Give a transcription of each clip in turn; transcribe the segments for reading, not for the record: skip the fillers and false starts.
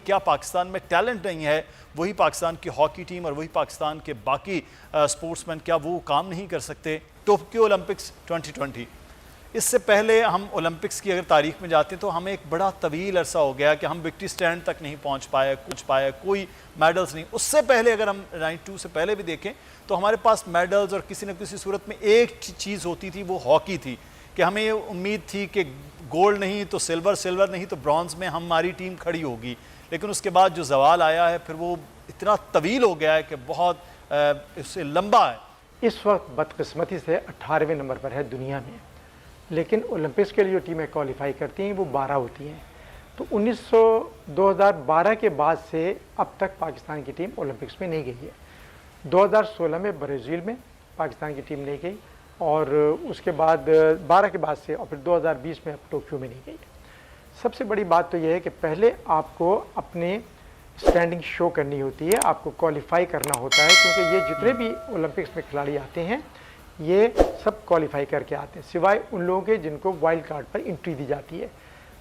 क्या पाकिस्तान में टैलेंट नहीं है, वही पाकिस्तान की हॉकी टीम और वही पाकिस्तान के बाकी स्पोर्ट्समैन क्या वो काम नहीं कर सकते। टोक्यो ओलंपिक्स 2020, इससे पहले हम ओलंपिक्स की अगर तारीख में जाते हैं तो हमें एक बड़ा तवील अरसा हो गया कि हम विक्ट्री स्टैंड तक नहीं पहुंच पाए, कोई मेडल्स नहीं। उससे पहले अगर हम 92 से पहले भी देखें तो हमारे पास मेडल्स और किसी न किसी सूरत में एक चीज़ होती थी, वो हॉकी थी कि हमें ये उम्मीद थी कि गोल्ड नहीं तो सिल्वर नहीं तो ब्रॉन्ज में हमारी टीम खड़ी होगी। लेकिन उसके बाद जो जवाल आया है फिर वो इतना तवील हो गया है कि बहुत इससे लंबा है। इस वक्त बदकिस्मती से 18वें नंबर पर है दुनिया में, लेकिन ओलंपिक्स के लिए जो टीमें क्वालिफाई करती हैं वो 12 होती हैं। तो 2012 के बाद से अब तक पाकिस्तान की टीम ओलंपिक्स में नहीं गई है। 2016 में ब्राज़ील में पाकिस्तान की टीम नहीं गई और उसके बाद 12 के बाद से और फिर 2020 में अब टोक्यो में नहीं गई। सबसे बड़ी बात तो यह है कि पहले आपको अपने स्टैंडिंग शो करनी होती है, आपको क्वालिफाई करना होता है, क्योंकि ये जितने भी ओलंपिक्स में खिलाड़ी आते हैं ये सब क्वालिफाई करके आते हैं, सिवाय उन लोगों के जिनको वाइल्ड कार्ड पर एंट्री दी जाती है।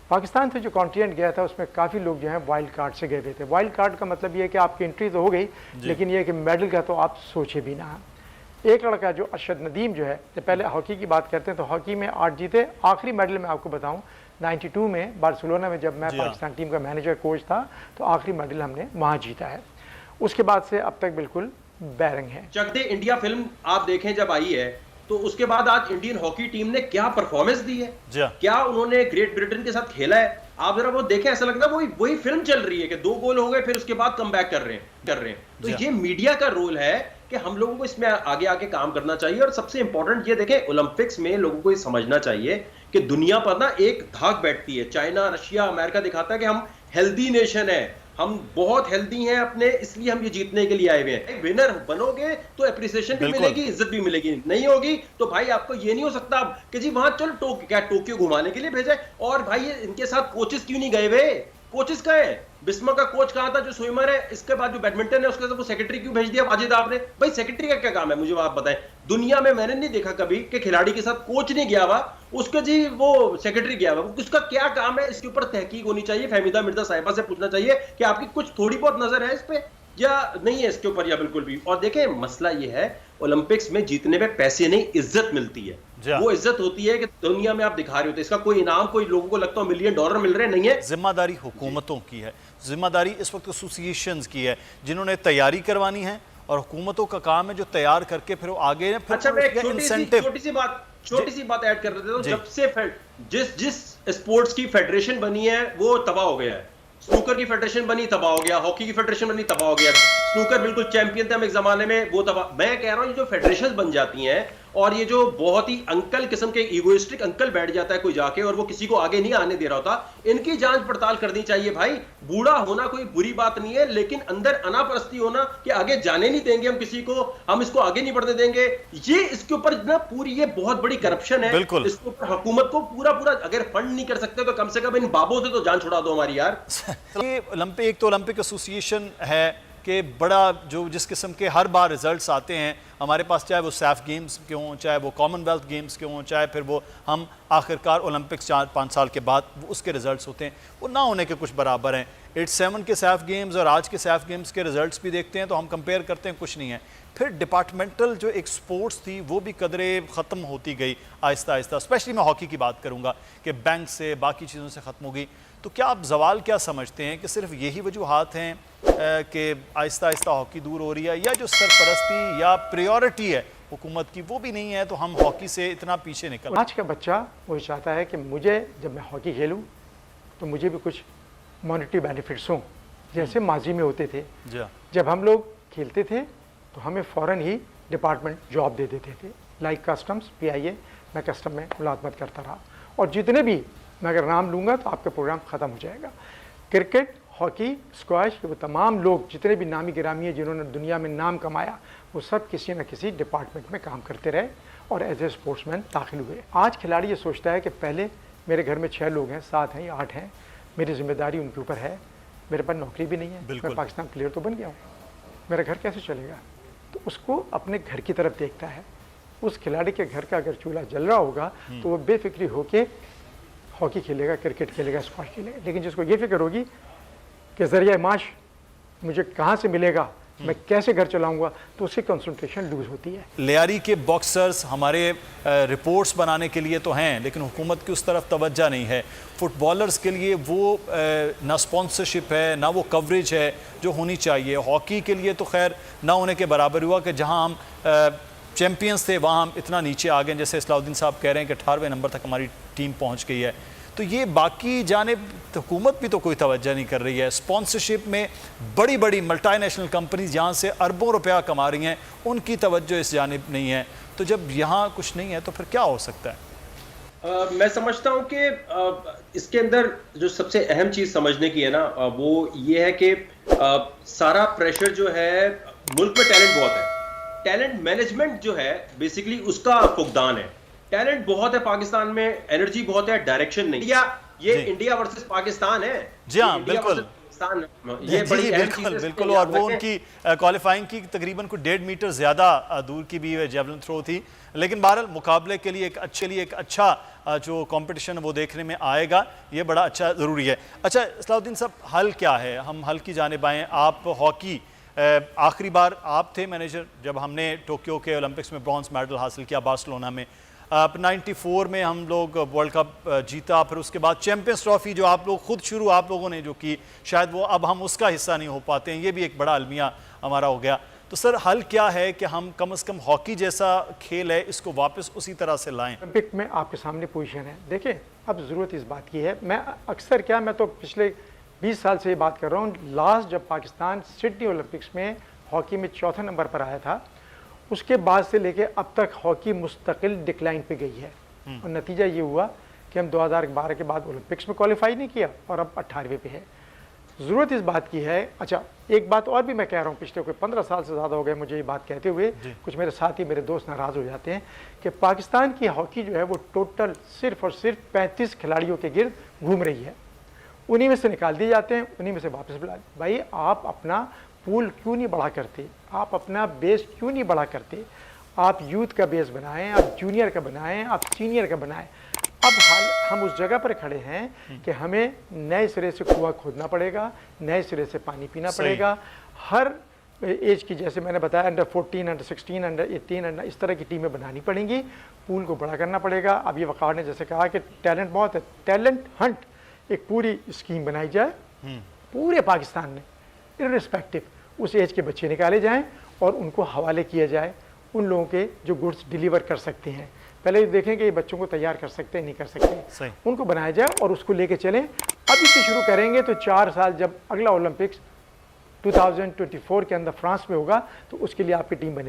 पाकिस्तान से जो कॉन्टिनेंट गया था उसमें काफ़ी लोग जो हैं वाइल्ड कार्ड से गए हुए थे। वाइल्ड कार्ड का मतलब ये है कि आपकी एंट्री तो हो गई, लेकिन ये कि मेडल का तो आप सोचे भी ना। एक लड़का जो अरशद नदीम जो है, जब पहले हॉकी की बात करते हैं तो हॉकी में 8 जीते। आखिरी मेडल मैं आपको बताऊं 92 में बार्सिलोना में जब मैं पाकिस्तान टीम का मैनेजर कोच था तो आखिरी मेडल हमने वहाँ जीता है। उसके बाद से अब तक बिल्कुल बैरिंग है। चक दे इंडिया फिल्म आप देखें जब आई है तो उसके बाद आज इंडियन हॉकी टीम ने क्या परफॉर्मेंस दी है, क्या उन्होंने ग्रेट ब्रिटेन के साथ खेला है, आप जरा वो देखें, ऐसा लगता है वही फिल्म चल रही है कि 2 गोल हो गए फिर उसके बाद कम बैक कर रहे हैं। तो ये मीडिया का रोल है कि हम लोगों को इसमें आगे काम करना चाहिए। और सबसे इंपॉर्टेंट ये देखें, ओलंपिक्स में लोगों को ये समझना चाहिए कि दुनिया पर ना एक धाक बैठती है। चाइना, रशिया, अमेरिका दिखाता है कि हम हेल्दी नेशन है, हम बहुत हेल्दी हैं अपने, इसलिए हम ये जीतने के लिए आए हुए हैं। विनर बनोगे तो एप्रिसिएशन भी मिलेगी, इज्जत भी मिलेगी। नहीं होगी तो भाई आपको ये नहीं हो सकता कि जी वहां चल टोक्यो घुमाने के लिए भेजे। और भाई ये इनके साथ कोचेस क्यों नहीं गए हुए? कोचेस कहाँ है? बिस्मा का कोच कहाँ था जो स्विमर है? इसके बाद जो बैडमिंटन है उसके साथ वो सेक्रेटरी क्यों भेज दिया वाजिद आपने? भाई सेक्रेटरी का क्या काम है मुझे आप बताएं। दुनिया में मैंने नहीं देखा कभी कि खिलाड़ी के साथ कोच नहीं गया हुआ, उसका जी वो सेक्रेटरी गया हुआ। उसका क्या काम है? इसके ऊपर तहकीक होनी चाहिए। फहमीदा मिर्जा साहिबा से पूछना चाहिए कि आपकी कुछ थोड़ी बहुत नजर है इस पे या नहीं है इसके ऊपर, या बिल्कुल भी। और देखें मसला ये है, ओलंपिक्स में जीतने पे पैसे नहीं इज्जत मिलती है। वो इज्जत होती है कि दुनिया में आप दिखा रहे होते, इसका कोई इनाम कोई लोगों को लगता है $1 मिलियन मिल रहे नहीं है। जिम्मेदारी हुकूमतों की है, जिम्मेदारी इस वक्त एसोसिएशंस की है जिन्होंने तैयारी करवानी है, और हुकूमतों का काम है जो तैयार करके फिर वो आगे अच्छा मैं एक छोटी सी बात ऐड कर देता हूं। जब से जिस स्पोर्ट्स की फेडरेशन बनी है वो तबाह हो गया है। स्नूकर की फेडरेशन बनी, तबाह हो गया। हॉकी की फेडरेशन बनी, तबाह हो गया। स्नूकर बिल्कुल चैंपियन थे हम एक जमाने में, वो तबाह। मैं कह रहा हूं ये जो फेडरेशन बन जाती हैं और ये जो बहुत ही अंकल किस्म के ईगोइस्टिक अंकल बैठ जाता है कोई जाके और वो किसी को आगे नहीं आने दे रहा होता, इनकी जांच पड़ताल करनी चाहिए। भाई बूढ़ा होना कोई बुरी बात नहीं है, लेकिन अंदर अनापरस्ती होना कि आगे जाने नहीं देंगे हम किसी को, हम इसको आगे नहीं बढ़ने देंगे, ये इसके ऊपर ना पूरी ये बहुत बड़ी करप्शन है। इसके ऊपर हुकूमत को पूरा अगर फंड नहीं कर सकते तो कम से कम इन बाबों से तो जान छुड़ा दो हमारी यार। ये एक तो ओलंपिक एसोसिएशन है कि बड़ा जो जिस किस्म के हर बार रिजल्ट्स आते हैं हमारे पास, चाहे वो सैफ गेम्स के हों, चाहे वो कॉमनवेल्थ गेम्स के हों, चाहे फिर वो हम आखिरकार ओलंपिक्स 4-5 साल के बाद उसके रिजल्ट्स होते हैं, वो ना होने के कुछ बराबर हैं। 87 के सैफ गेम्स और आज के सैफ गेम्स के रिजल्ट्स भी देखते हैं तो हम कंपेयर करते हैं, कुछ नहीं है। फिर डिपार्टमेंटल जो एक स्पोर्ट्स थी वो भी कदरे ख़त्म होती गई आहिस्ता आहिस्ता। स्पेशली मैं हॉकी की बात करूँगा कि बैंक से बाकी चीज़ों से ख़त्म हो गई। तो क्या आप जवाल क्या समझते हैं कि सिर्फ यही वजूहात हैं कि आहिस्ता आहिस्ता हॉकी दूर हो रही है, या जो सरपरस्ती या प्रायोरिटी है हुकूमत की वो भी नहीं है तो हम हॉकी से इतना पीछे निकल? आज का बच्चा वो चाहता है कि मुझे जब मैं हॉकी खेलूं तो मुझे भी कुछ मॉनेटरी बेनिफिट्स हों, जैसे माजी में होते थे। जब हम लोग खेलते थे तो हमें फ़ौरन ही डिपार्टमेंट जॉब दे देते थे, लाइक कस्टम्स, PIA। मैं कस्टम में मुलाजमत करता रहा और जितने भी मैं अगर नाम लूँगा तो आपका प्रोग्राम ख़त्म हो जाएगा। क्रिकेट, हॉकी, स्क्वैश, वो तमाम लोग जितने भी नामी गिरामी है जिन्होंने दुनिया में नाम कमाया वो सब किसी न किसी डिपार्टमेंट में काम करते रहे और एज ए स्पोर्ट्समैन दाखिल हुए। आज खिलाड़ी ये सोचता है कि पहले मेरे घर में 6 लोग हैं, 7 हैं या 8 हैं, मेरी जिम्मेदारी उनके ऊपर है, मेरे पास नौकरी भी नहीं है, मैं पाकिस्तान प्लेयर तो बन गया हूँ, मेरा घर कैसे चलेगा? तो उसको अपने घर की तरफ देखता है। उस खिलाड़ी के घर का अगर चूल्हा जल रहा होगा तो वो बेफिक्री होके हॉकी खेलेगा, क्रिकेट खेलेगा, स्क्वाश खेलेगा। लेकिन जिसको ये फिक्र होगी कि ज़रिया माश मुझे कहाँ से मिलेगा, मैं कैसे घर चलाऊंगा, तो उसकी कंसंट्रेशन लूज होती है। लियारी के बॉक्सर्स हमारे रिपोर्ट्स बनाने के लिए तो हैं, लेकिन हुकूमत की उस तरफ तवज्जो नहीं है। फुटबॉलर्स के लिए वो ना स्पॉन्सरशिप है, ना वो कवरेज है जो होनी चाहिए। हॉकी के लिए तो खैर ना होने के बराबर हुआ कि जहां हम चैम्पियंस थे वहां हम इतना नीचे आ गए। जैसे इस्लाउद्दीन साहब कह रहे हैं कि 18वें नंबर तक हमारी टीम पहुंच गई है। तो ये बाकी जानिब हुकूमत भी तो कोई तवज्जो नहीं कर रही है। स्पॉन्सरशिप में बड़ी बड़ी मल्टीनेशनल कंपनीज जहाँ से अरबों रुपया कमा रही हैं, उनकी तवज्जो इस जानिब नहीं है। तो जब यहाँ कुछ नहीं है तो फिर क्या हो सकता है? मैं समझता हूँ कि इसके अंदर जो सबसे अहम चीज समझने की है ना, वो ये है कि सारा प्रेशर जो है, मुल्क में टैलेंट बहुत है, टैलेंट मैनेजमेंट जो है बेसिकली उसका फुकदान है। टैलेंट बहुत है पाकिस्तान में, एनर्जी बहुत है, डायरेक्शन नहीं। ये इंडिया वर्सेस पाकिस्तान है। जी हाँ, बिल्कुल, ये बड़ी बिल्कुल बिल्कुल। और वो उनकी क्वालिफाइंग की तकरीबन कुछ 1.5 मीटर ज़्यादा दूर की भी जेवलिन थ्रो थी। लेकिन बहरहाल मुकाबले के लिए एक अच्छा जो कंपटीशन वो देखने में आएगा, ये बड़ा अच्छा ज़रूरी है। अच्छा इस्लाउद्दीन साहब, हल क्या है? हम हल की जानिब आएँ। आप हॉकी, आखिरी बार आप थे मैनेजर जब हमने टोक्यो के ओलंपिक्स में ब्रॉन्ज मेडल हासिल किया बार्सिलोना में। 94 में हम लोग वर्ल्ड कप जीता, फिर उसके बाद चैंपियंस ट्रॉफी जो आप लोग खुद शुरू आप लोगों ने जो की, शायद वो अब हम उसका हिस्सा नहीं हो पाते हैं। ये भी एक बड़ा अलमिया हमारा हो गया। तो सर हल क्या है कि हम कम से कम हॉकी जैसा खेल है इसको वापस उसी तरह से लाएं? ओलंपिक में आपके सामने पोजीशन है। देखिए अब ज़रूरत इस बात की है, मैं अक्सर मैं तो पिछले 20 साल से ये बात कर रहा हूँ। लास्ट जब पाकिस्तान सिडनी ओलंपिक्स में हॉकी में 4थे नंबर पर आया था, उसके बाद से लेके अब तक हॉकी मुस्तकिल डिक्लाइन पे गई है। और नतीजा ये हुआ कि हम 2012 के बाद ओलंपिक्स में क्वालिफाई नहीं किया और अब 18वें पे है। ज़रूरत इस बात की है। अच्छा एक बात और भी मैं कह रहा हूँ, पिछले कोई 15 साल से ज़्यादा हो गए मुझे ये बात कहते हुए, कुछ मेरे साथी मेरे दोस्त नाराज़ हो जाते हैं कि पाकिस्तान की हॉकी जो है वो टोटल सिर्फ और सिर्फ 35 खिलाड़ियों के गिर्द घूम रही है। उन्हीं में से निकाल दिए जाते हैं, उन्हीं में से वापस बुला। भाई आप अपना पूल क्यों नहीं बढ़ा करते? आप अपना बेस क्यों नहीं बढ़ा करते? आप यूथ का बेस बनाएं, आप जूनियर का बनाएं, आप सीनियर का बनाएं। अब हम उस जगह पर खड़े हैं कि हमें नए सिरे से कुआं खोदना पड़ेगा, नए सिरे से पानी पीना पड़ेगा। हर एज की, जैसे मैंने बताया, अंडर 14, अंडर 16, अंडर 18, अंडर इस तरह की टीमें बनानी पड़ेंगी। पूल को बड़ा करना पड़ेगा। अब ये वक़ार ने जैसे कहा कि टैलेंट बहुत है, टैलेंट हंट एक पूरी स्कीम बनाई जाए पूरे पाकिस्तान में, इररिस्पेक्टिव उस एज के बच्चे निकाले जाएं और उनको हवाले किया जाए उन लोगों के जो गुड्स डिलीवर कर सकते हैं। पहले देखें कि ये बच्चों को तैयार कर सकते हैं नहीं कर सकते, उनको बनाया जाए और उसको लेके चलें। अभी से शुरू करेंगे तो 4 साल जब अगला ओलंपिक्स 2024 के अंदर फ्रांस में होगा तो उसके लिए आपकी टीम बनेगी।